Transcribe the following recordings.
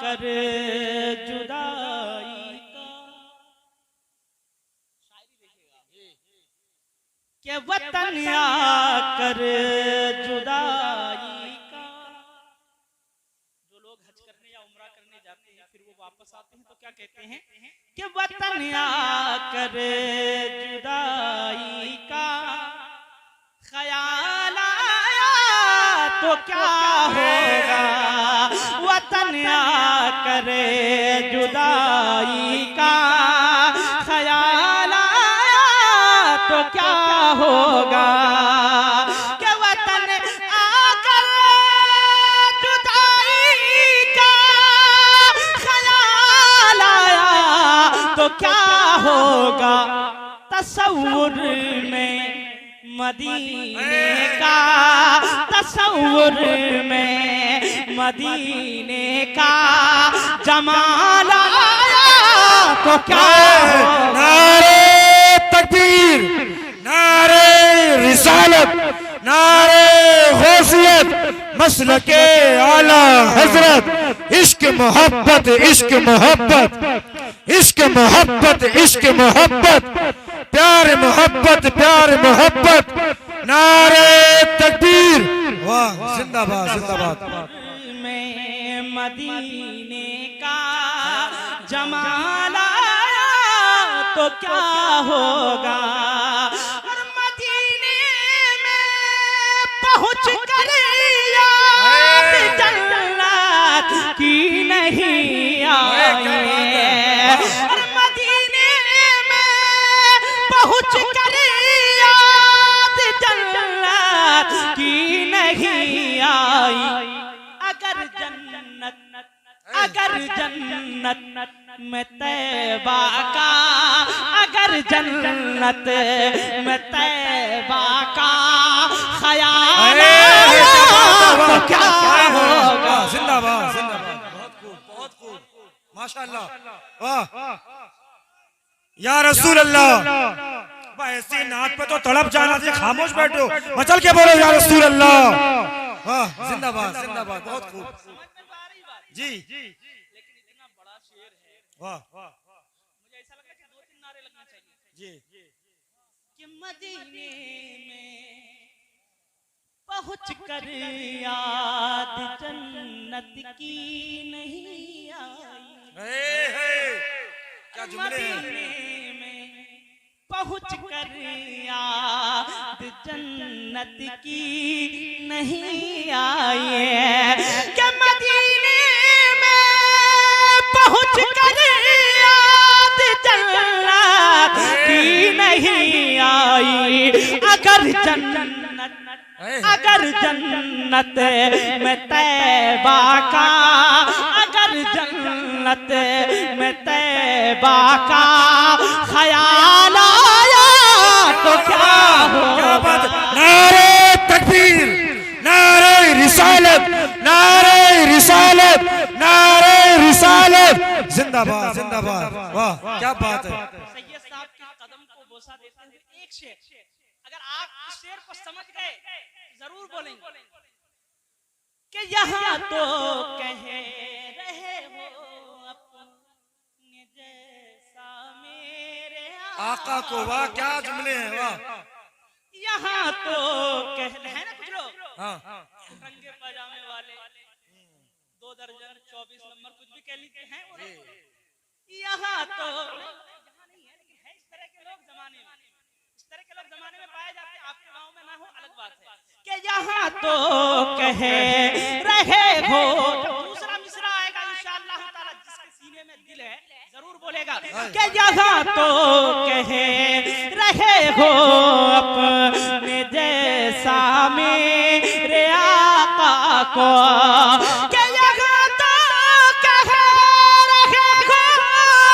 कर जुदाई का, के वतन आकर जुदाई का। जो लोग हज करने या उम्रा करने जाते हैं फिर वो वापस आते हैं तो क्या कहते हैं कि वतन आकर जुदाई का, ख्याल आया तो क्या होगा, वतन आकर जुदाई का, ख्याल आया तो क्या होगा, कि वतन आकर जुदाई का, ख्याल आया तो क्या होगा। तसव्वुर में मदीने का, तसव्वुर में मदीने का जमाल आया तो क्या होगा। नारे तकबीर, नारे रिसालत, नारे गौसियत, मसलके आला हजरत, इश्क मोहब्बत, इश्क मोहब्बत, इश्क मोहब्बत, इश्क मोहब्बत, प्यार मोहब्बत, प्यार मोहब्बत, नारे तकबीर, वाह जिंदाबाद जिंदाबाद। में मदीने का जमाल आया तो क्या होगा। और मदीने में पहुंच कर याद जन्नत की नहीं आई, और मदीने में पहुंच कर याद जन्नत की नहीं आई। अगर जन्नत में तैबा का, अगर जन्नत में तैबा का ख्याल आया तो क्या होगा। जिंदाबाद जिंदाबाद, बहुत खूब बहुत खूब, माशाअल्लाह, वाह या रसूल अल्लाह। ऐसी नात पे तो तड़प जाना चाहिए, खामोश बैठो, मचल के बोलो या रसूल अल्लाह। वाह जिंदाबाद जिंदाबाद, बहुत खूब जी। लेकिन इतना बड़ा शेर है, वाह वाह, मुझे ऐसा लगा कि 2-3 नारे लगना चाहिए जी। कि मदीने में पहुंच कर याद जन्नत की नहीं आई। क्या जुमले हैं। मदीने में पहुंच कर याद जन्नत की नहीं आई, कि मदीने में पहुंच कर याद जन्नत की नहीं आई। अगर जन्नत में तैबा का, अगर जन्नत में तैबा का ख्याल आया तो क्या होगा। नारे तकबीर, नारे रिसालत, नारे रिसालत, नारे रिसालत, जिंदाबाद जिंदाबाद, वाह क्या बात है। सैयद साहब के कदम को बोसा देते हुए एक शेर, अगर आप इस शेर को समझ गए जरूर बोलेंगे कि यहाँ तो कह रहे हो अपने जैसा मेरे आका को, वाह क्या जुमले हैं, वाह। यहाँ तो कह रहे हैं ना कुछ लोग, हाँ रंगे पजामे वाले 2 दर्जन 24 नंबर कुछ भी कह लीजिए हैं वो लोग। यहाँ तो यहाँ नहीं है, लेकिन है इस तरह के लोग जमाने में, इस तरह के लोग जमाने में पाए जाते हैं। आपके गांव में ना हो अलग बात है, कि यहाँ तो कह रहे हो। दूसरा मिसरा आएगा इंशाअल्लाह ताला, जिसके सीने में दिल है जरूर बोलेगा कि यहाँ तो कह रहे हो अपने जैसा मेरे आका को, कि यहाँ तो कह रहे हो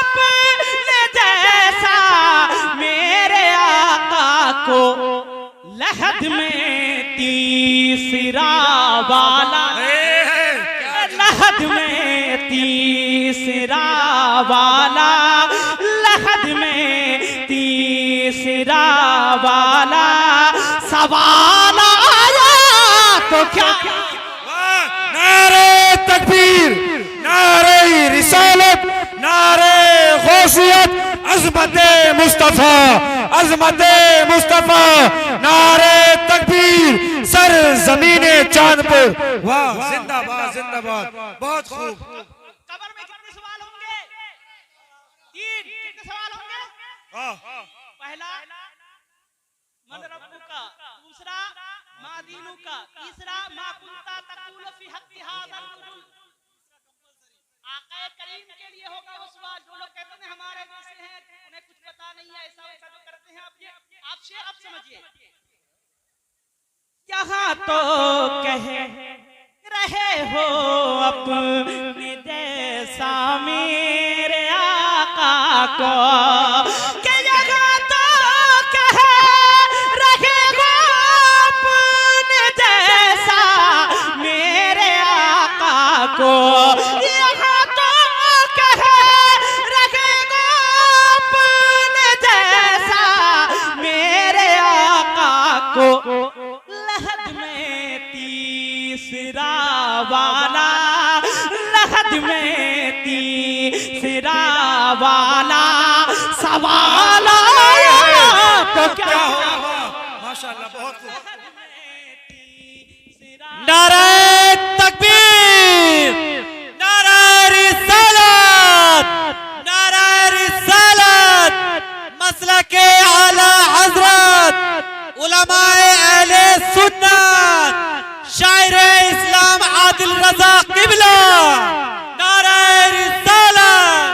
अपने जैसा मेरे आका को। लहद में तीसरा वाला, लहद में तीसरा वाला, लहद में तीसरा वाला सवाल आया तो क्या। नारे तकबीर, नारे मुस्तफा, अजमत मुस्तफा, नारे तकबीर, सर जमीने चांद पे। वाह, जिंदाबाद जिंदाबाद, बहुत खूब। कब्र में कितने सवाल होंगे? 3। कितने सवाल होंगे? पहला मन रब्बुका, दूसरा मा दीनुका, तीसरा मा कुंता तक़ूल फी हक़्क़ि हाज़ल कुल। आक़ाए करीम के लिए होगा वो सवाल। जो लोग कहते हैं हमारे जैसे हैं, उन्हें कुछ पता नहीं है, ऐसा वैसा जो करते हैं, आप शेर अब समझिए। यहाँ तो कह रहे हो अपने जैसा मेरे आका को, कि यहाँ तो कह रहे हो अपने जैसा मेरे आका को, यहाँ तो कह रहे हो अपने जैसा मेरे आका को। लहद में तीसरा वाला, लहद में तीसरा वाला सवाल आया तो क्या होगा? माशाअल्लाह, बहुत खूब। नारे तकबीर, नारे रिसालत, नारे रिसालत, मसलके आला हजरत उलमाए अहले सुन्नत, शायर इस्लाम आदिल रजा किबला, नारे रिसालत।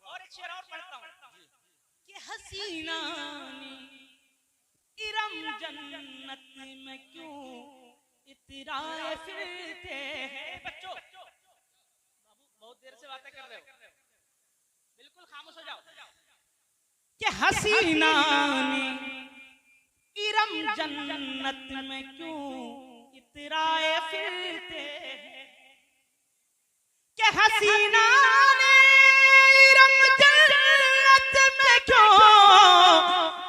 और एक शेर और पढ़ता हूँ कि हसीना ने इरम जन्नत में क्यों इतराए फिरते हैं। बच्चों, बाबू बहुत देर से बातें कर रहे हो, बिल्कुल खामोश हो जाओ। कि हसीना ने इरम जन्नत में क्यों इतराए फिरते हैं, कि हसीना ने इरम जन्नत में क्यों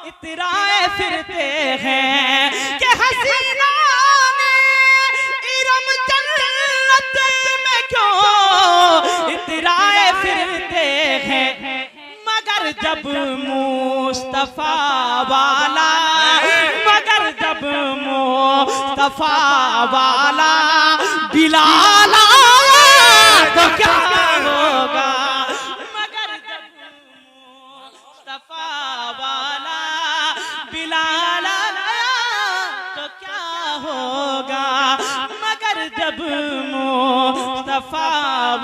इतराए फिरते हैं, कि हसीना ने इरम जन्नत में क्यों इतराए फिरते हैं। मगर जब मुस्तफा वाला, मगर जब मुस्तफा वाला बिलाल आया तो क्या होगा? मगर जब मुस्तफा वाला बिलाल आया तो क्या होगा? मगर जब मुस्तफा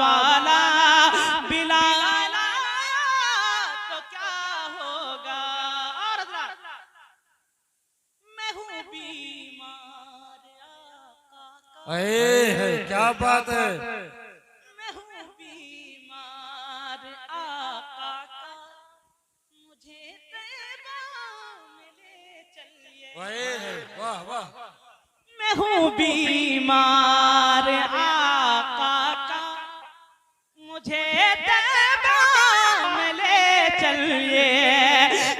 वाला बिलाल आया तो क्या होगा? और हज़रात, मैं हूँ बीमार आका का, है, क्या बात है। मैं हूँ बीमार आका का, मुझे तैबा में ले चलिए। वाह वाह, मैं हूँ बीमार आका का, मुझे तैबा में ले चलिए।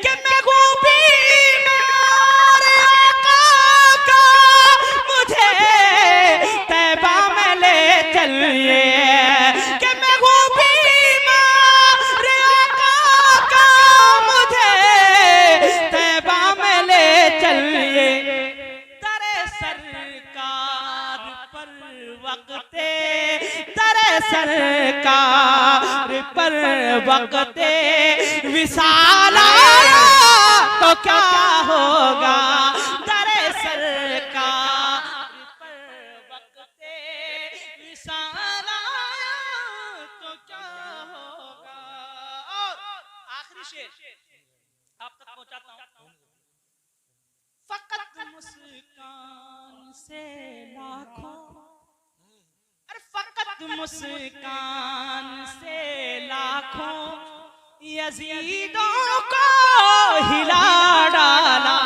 कि मैं हूँ बीमार आका का, मुझे तैबा में ले चलिए। कि मैं हूँ बीमार आका का, मुझे तैबा में ले चलिए। दरे सरकार पर वक्ते, दरे सरकार पर वक्ते विसाल आया तो क्या होगा? दरे सरकार पर वक्ते विसाल आया तो क्या होगा? और आखिरी शेर आप तक पहुंचाता हूं। फकत मुस्कान से लाखों, अरे फकत मुस्कान से लाखों यजीदों को हिला डाला।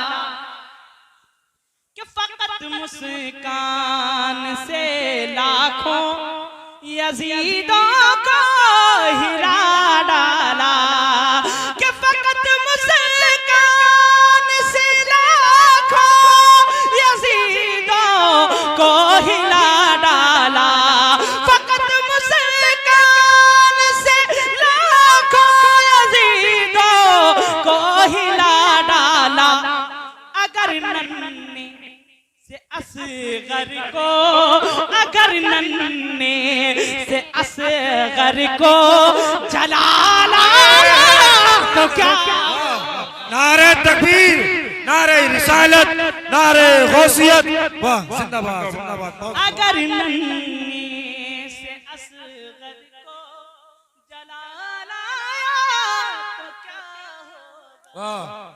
कि फकत मुस्कान से लाखों यजीदों को हिला डाला। कि फकत मुस्कान से लाखों यजीदों को हिला डाला। फकत मुस्कान से लाखों यजीदों से असगर को अगर नन्हे से असगर को जलाला तो क्या। नारे तकबीर, नारे रिसालत, नारे गौसियत, वाह जिंदाबाद जिंदाबाद। अगर नन्हे से असगर को जलाला तो क्या होगा। वाह